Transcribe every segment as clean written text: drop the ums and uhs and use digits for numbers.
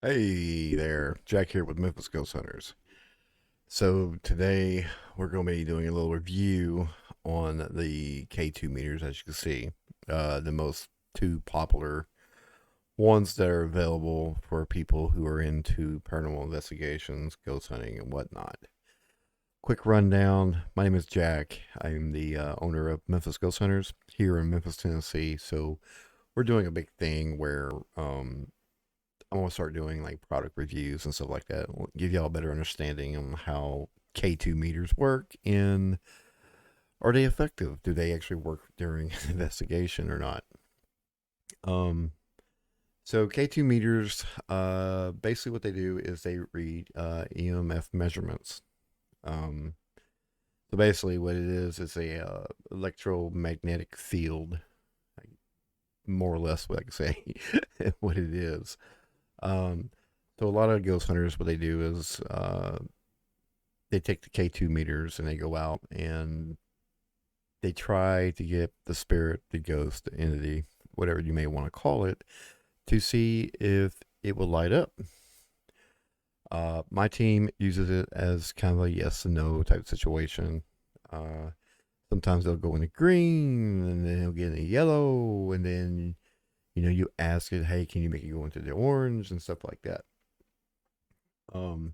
Hey there, Jack here with Memphis Ghost Hunters. So today we're going to be doing a little review on the K2 meters, as you can see, the most two popular ones that are available for people who are into paranormal investigations, ghost hunting, and whatnot. Quick rundown: my name is Jack. I'm the owner of Memphis Ghost Hunters here in Memphis, Tennessee. So we're doing a big thing where I'm gonna start doing like product reviews and stuff like that. Give y'all a better understanding on how K2 meters work and are they effective? Do they actually work during an investigation or not? Um, so K2 meters, basically what they do is they read EMF measurements. Um, so basically what it is a electromagnetic field, like, more or less what I can say what it is. Um, so a lot of ghost hunters, what they do is they take the K2 meters and they go out and they try to get the spirit, the ghost, the entity, whatever you may want to call it, to see if it will light up. My team uses it as kind of a yes and no type situation. Uh, Sometimes they'll go into green and then they'll get into yellow and then you ask it, hey, can you make it go into the orange and stuff like that. Um,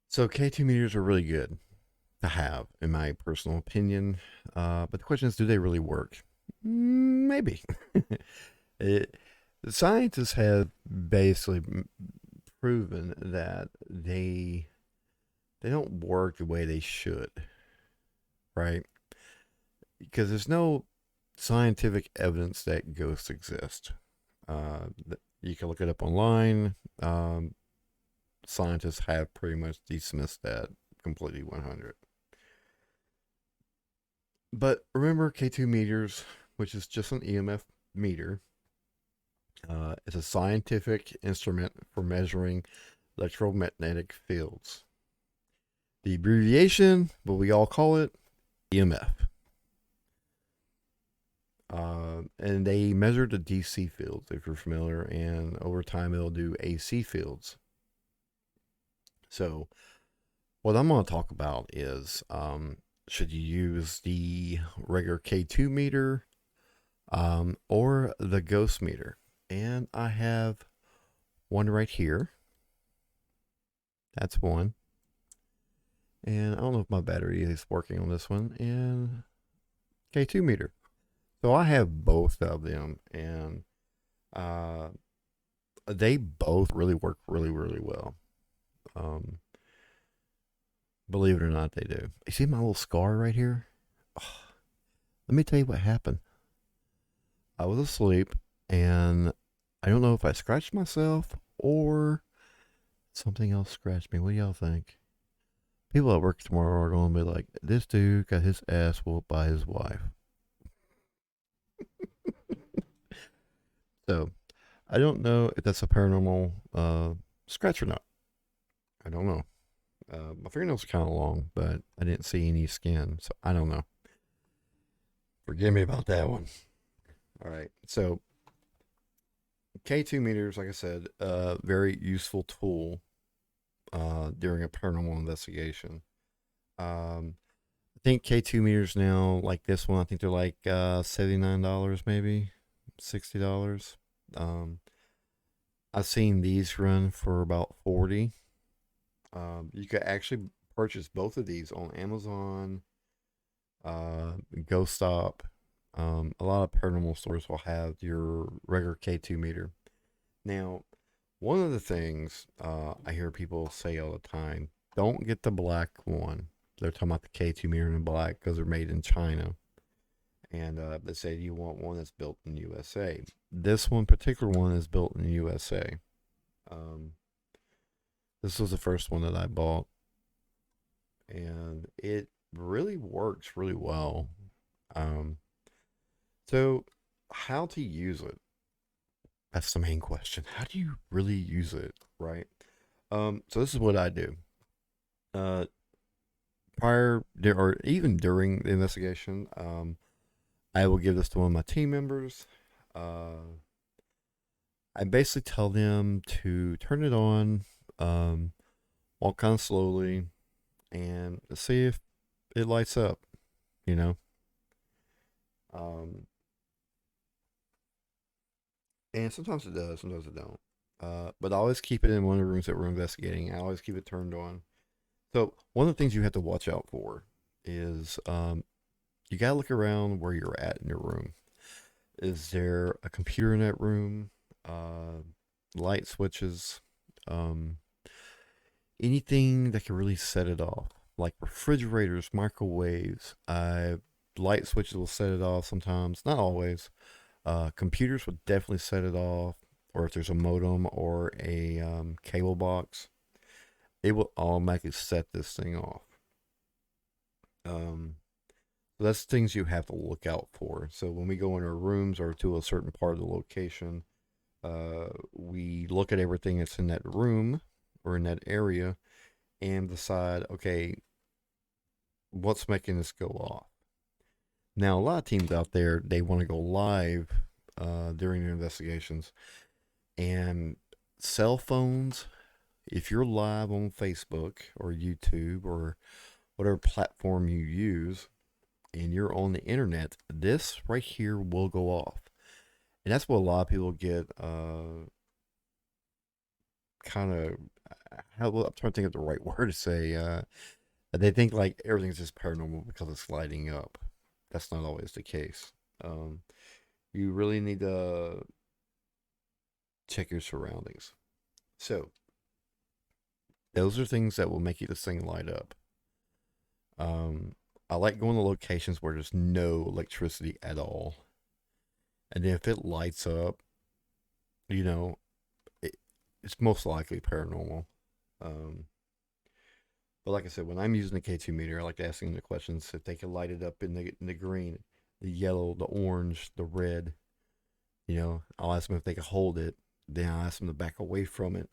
so K2 meters are really good to have, in my personal opinion. But the question is, do they really work? Maybe. it, the scientists have basically proven that they don't work the way they should, right? Because there's no scientific evidence that ghosts exist. You can look it up online. Scientists have pretty much dismissed that completely 100. But remember K2 meters, which is just an EMF meter, is a scientific instrument for measuring electromagnetic fields. The abbreviation, what we all call it, EMF. And they measure the DC fields, if you're familiar, and over time it'll do AC fields. So, what I'm going to talk about is should you use the regular K2 meter or the ghost meter? And I have one right here. That's one. And I don't know if my battery is working on this one. And K2 meter. So I have both of them. And uh, they both really work really, really well. Um, Believe it or not, they do. You see my little scar right here? Oh, let me tell you what happened. I was asleep and I don't know if I scratched myself or something else scratched me. What do y'all think? People at work tomorrow are going to be like, this dude got his ass whooped by his wife. So I don't know if that's a paranormal scratch or not. I don't know. My fingernails are kind of long, but I didn't see any skin, so I don't know. Forgive me about that one. All right. So K2 meters, like I said, very useful tool during a paranormal investigation. Um, I think K2 meters now, like this one, I think they're like $79 maybe, $60. Um, I've seen these run for about 40. You could actually purchase both of these on Amazon, Ghost Stop. A lot of paranormal stores will have your regular K2 meter. Now, one of the things I hear people say all the time, don't get the black one. They're talking about the K2 meter in black because they're made in China. And they say you want one that's built in USA. This one particular one is built in USA. Um, this was the first one that I bought, and it really works really well. Um, so, how to use it? That's the main question. How do you really use it, right? So this is what I do. Uh, Prior or even during the investigation, I will give this to one of my team members. Uh, I basically tell them to turn it on, um, walk kind of slowly, and see if it lights up, you know. Um, and sometimes it does, sometimes it don't. But I always keep it in one of the rooms that we're investigating. I always keep it turned on. So one of the things you have to watch out for is you gotta look around where you're at in your room. Is there a computer in that room? Uh, Light switches, um, anything that can really set it off, like refrigerators, microwaves. Light switches will set it off sometimes, not always. Computers would definitely set it off, or if there's a modem or a cable box, it will automatically set this thing off. Um, so that's things you have to look out for. So when we go in our rooms or to a certain part of the location, we look at everything that's in that room or in that area and decide, okay, what's making this go off? Now, a lot of teams out there, they want to go live during their investigations. And cell phones, if you're live on Facebook or YouTube or whatever platform you use, and you're on the internet, this right here will go off. And that's what a lot of people get kind of, I'm trying to think of the right word to say. They think like everything's just paranormal because it's lighting up. That's not always the case. Um, you really need to check your surroundings. So, those are things that will make this thing light up. Um, I like going to locations where there's no electricity at all. And then if it lights up, you know, it, it's most likely paranormal. Um, but like I said, when I'm using the K2 meter, I like asking the questions if they can light it up in the green, the yellow, the orange, the red. You know, I'll ask them if they can hold it. Then I'll ask them to back away from it.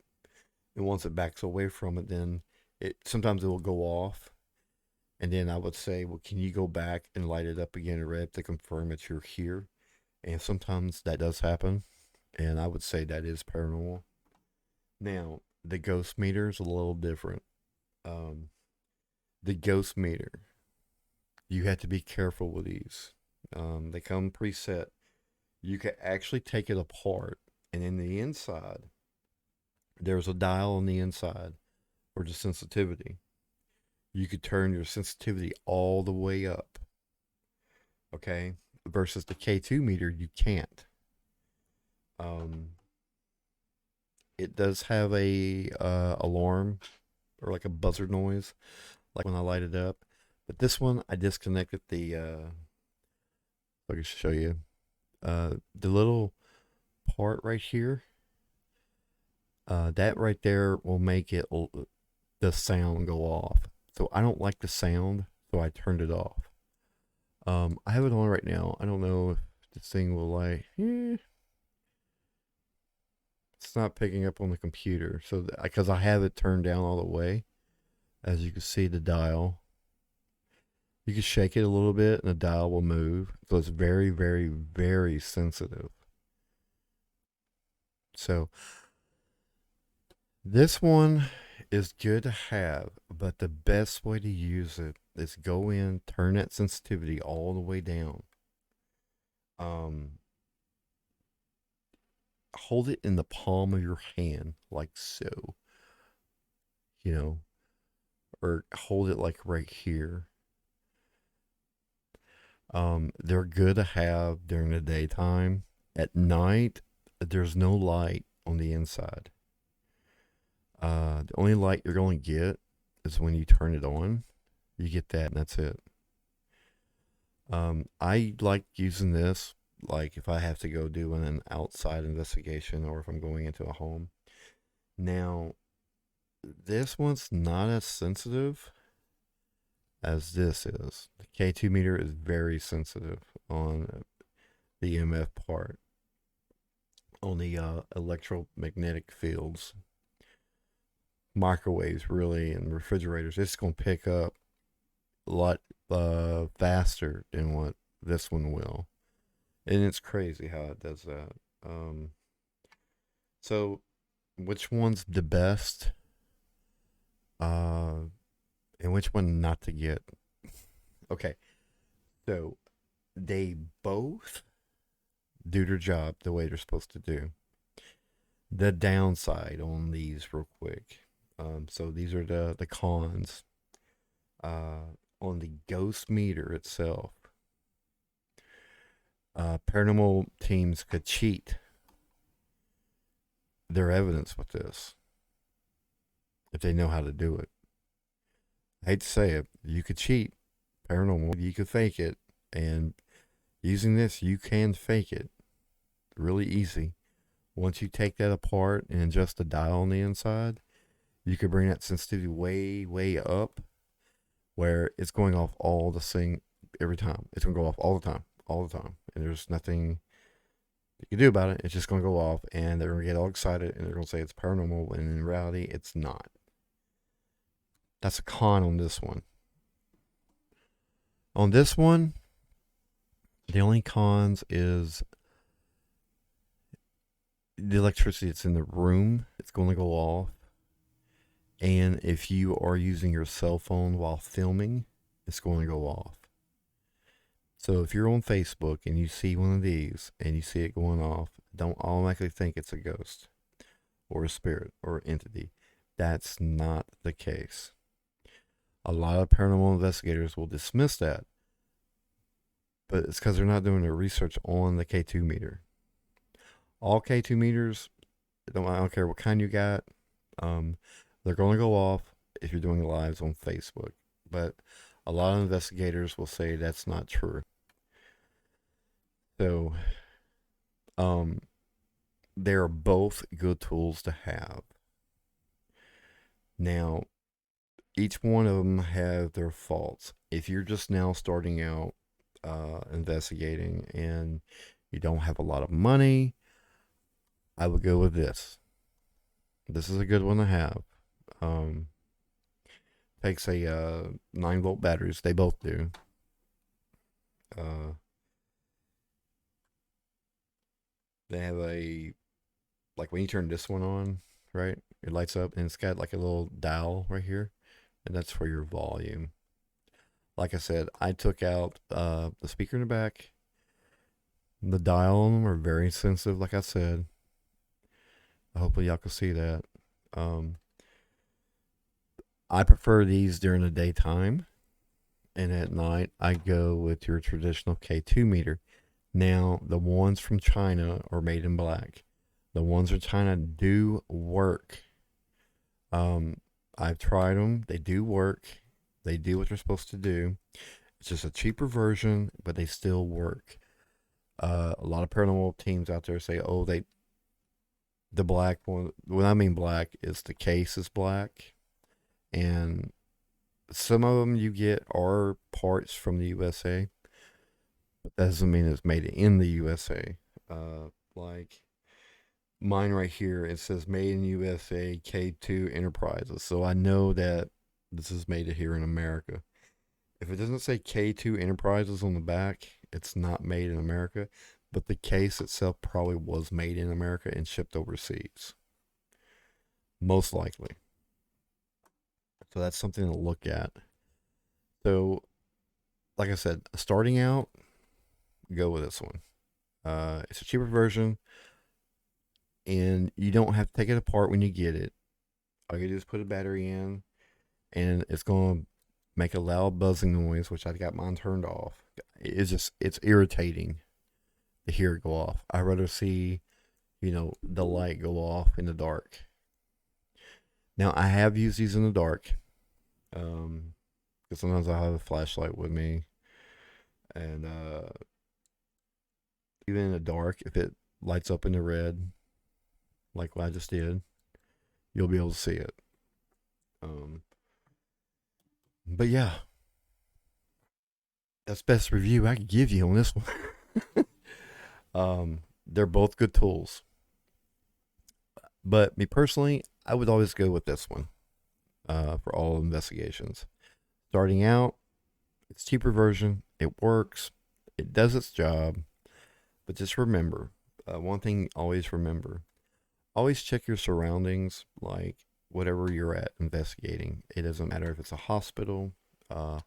And once it backs away from it, then it sometimes it will go off. And then I would say, well, can you go back and light it up again in red to confirm that you're here? And sometimes that does happen. And I would say that is paranormal. Now, the ghost meter is a little different. Um, the ghost meter, you have to be careful with these. They come preset. You can actually take it apart, and in the inside, there's a dial on the inside for the sensitivity. You could turn your sensitivity all the way up, okay? Versus the K2 meter, you can't. Um, it does have a alarm or like a buzzer noise, like when I light it up. But this one, I disconnected the. I can show you the little part right here. That right there will make it the sound go off. So I don't like the sound, so I turned it off. I have it on right now. I don't know if this thing will like. It's not picking up on the computer, so because I have it turned down all the way, as you can see the dial. You can shake it a little bit, and the dial will move. So it's very, very, very sensitive. So this one is good to have, but the best way to use it is go in, turn that sensitivity all the way down. Um, Hold it in the palm of your hand, like so, you know, or hold it like right here. They're good to have during the daytime. At night, there's no light on the inside. The only light you're going to get is when you turn it on. You get that, and that's it. I like using this, like if I have to go do an outside investigation or if I'm going into a home. Now, this one's not as sensitive as this is. The K2 meter is very sensitive on the EMF part, on the electromagnetic fields, microwaves, really, and refrigerators. It's going to pick up a lot faster than what this one will. And it's crazy how it does that. So, which one's the best? Uh, and which one not to get? Okay, so they both do their job the way they're supposed to do. The downside on these, real quick. So these are the cons. On the ghost meter itself, paranormal teams could cheat their evidence with this if they know how to do it. I hate to say it, you could cheat paranormal, you could fake it, and using this, you can fake it really easy. Once you take that apart and adjust the dial on the inside, you could bring that sensitivity way, way up where it's going off all the same every time. It's going to go off all the time. And there's nothing you can do about it. It's just going to go off, and they're going to get all excited, and they're going to say it's paranormal, and in reality, it's not. That's a con on this one. On this one, the only cons is the electricity that's in the room. It's going to go off. And if you are using your cell phone while filming, it's going to go off. So if you're on Facebook and you see one of these and you see it going off, don't automatically think it's a ghost or a spirit or entity. That's not the case. A lot of paranormal investigators will dismiss that, but it's because they're not doing their research on the K2 meter. All K2 meters, I don't care what kind you got, they're going to go off if you're doing lives on Facebook. But a lot of investigators will say that's not true. So, they're both good tools to have. Now, each one of them have their faults. If you're just now starting out investigating and you don't have a lot of money, I would go with this. This is a good one to have. Takes a 9-volt batteries. They both do. They have a, like when you turn this one on, right? It lights up and it's got like a little dial right here, and that's for your volume. Like I said, I took out the speaker in the back. The dial on them are very sensitive, like I said. Hopefully y'all can see that. I prefer these during the daytime, and at night I go with your traditional K2 meter. Now, the ones from China are made in black. The ones from China do work. I've tried them. They do work. They do what they're supposed to do. It's just a cheaper version, but they still work. A lot of paranormal teams out there say, "Oh, the black one." When I mean black, is the case is black, and some of them you get are parts from the USA, but that doesn't mean it's made in the USA. Like mine right here, it says "Made in USA K2 Enterprises," so I know that this is made here in America. If it doesn't say K2 Enterprises on the back, it's not made in America, but the case itself probably was made in America and shipped overseas. Most likely. So that's something to look at. So, like I said, starting out, go with this one. It's a cheaper version, and you don't have to take it apart when you get it. All you do is put a battery in, and it's going to make a loud buzzing noise, which I've got mine turned off. It's irritating to hear it go off. I'd rather see, the light go off in the dark. Now, I have used these in the dark, because sometimes I have a flashlight with me, and even in the dark, if it lights up in the red, like what I just did, you'll be able to see it. But yeah, that's best review I could give you on this one. They're both good tools, but me personally, I would always go with this one for all investigations. Starting out, it's cheaper version. It works. It does its job. But just remember, one thing always remember, always check your surroundings, like whatever you're at investigating. It doesn't matter if it's a hospital. It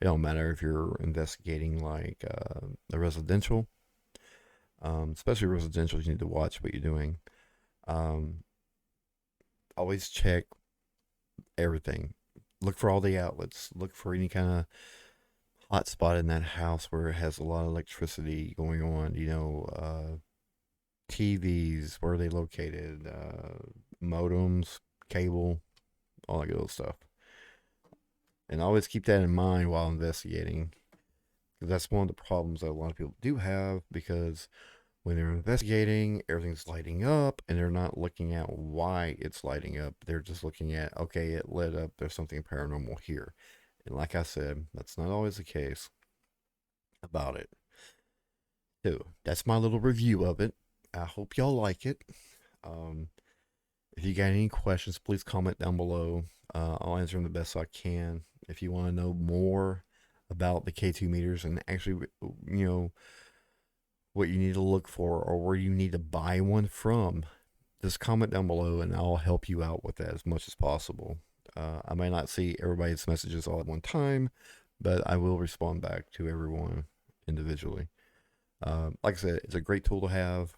don't matter if you're investigating like a residential. Especially residential, you need to watch what you're doing. Um, Always check everything. Look for all the outlets. Look for any kind of hot spot in that house where it has a lot of electricity going on. TVs, where are they located? Modems, cable, all that good stuff. And always keep that in mind while investigating. Because that's one of the problems that a lot of people do have, because when they're investigating, everything's lighting up and they're not looking at why it's lighting up. They're just looking at, okay, it lit up, there's something paranormal here. And like I said, that's not always the case about it. So that's my little review of it. I hope y'all like it. If you got any questions, please comment down below. I'll answer them the best I can. If you want to know more about the K2 meters and actually, what you need to look for or where you need to buy one from, just comment down below and I'll help you out with that as much as possible. I might not see everybody's messages all at one time, but I will respond back to everyone individually. Like I said, it's a great tool to have.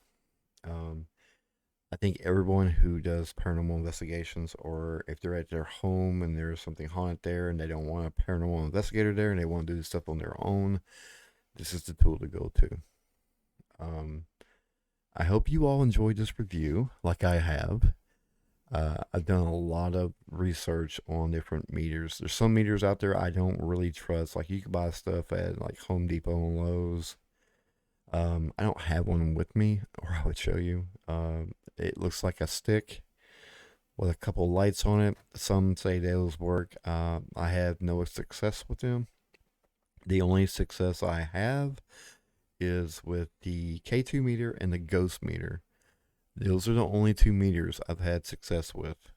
I think everyone who does paranormal investigations, or if they're at their home and there's something haunted there and they don't want a paranormal investigator there and they want to do this stuff on their own, this is the tool to go to. I hope you all enjoyed this review like I have. I've done a lot of research on different meters. There's some meters out there I don't really trust. Like, you can buy stuff at like Home Depot and Lowe's. I don't have one with me, or I would show you. It looks like a stick with a couple lights on it. Some say those work. I have no success with them. The only success I have is with the K2 meter and the ghost meter. Those are the only two meters I've had success with.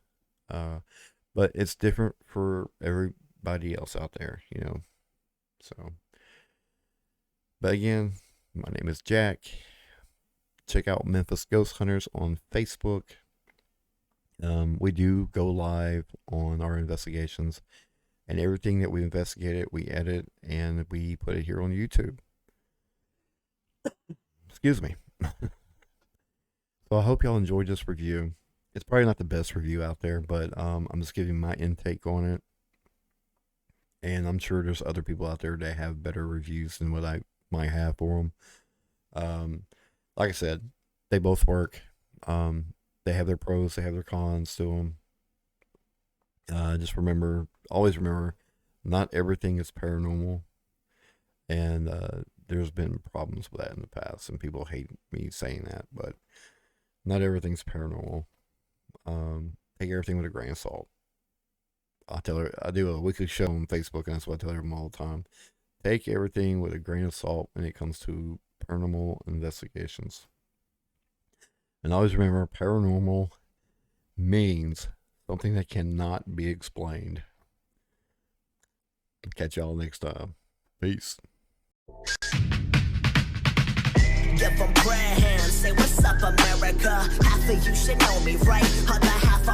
But it's different for everybody else out there, So, but again, my name is Jack. Check out Memphis Ghost Hunters on Facebook. We do go live on our investigations, and everything that we investigated, we edit and we put it here on YouTube. Excuse me. So I hope y'all enjoyed this review. It's probably not the best review out there, but I'm just giving my intake on it. And I'm sure there's other people out there that have better reviews than what I might have for them. Like I said, they both work. They have their pros, they have their cons to them. Just always remember, not everything is paranormal. And there's been problems with that in the past, and people hate me saying that, but not everything's paranormal. Take everything with a grain of salt. I do a weekly show on Facebook, and that's what I tell everyone all the time. Take everything with a grain of salt when it comes to paranormal investigations. And always remember, paranormal means something that cannot be explained. Catch y'all next time. Peace. Give them prayer hands, say what's up America. Half of you should know me, right? Other half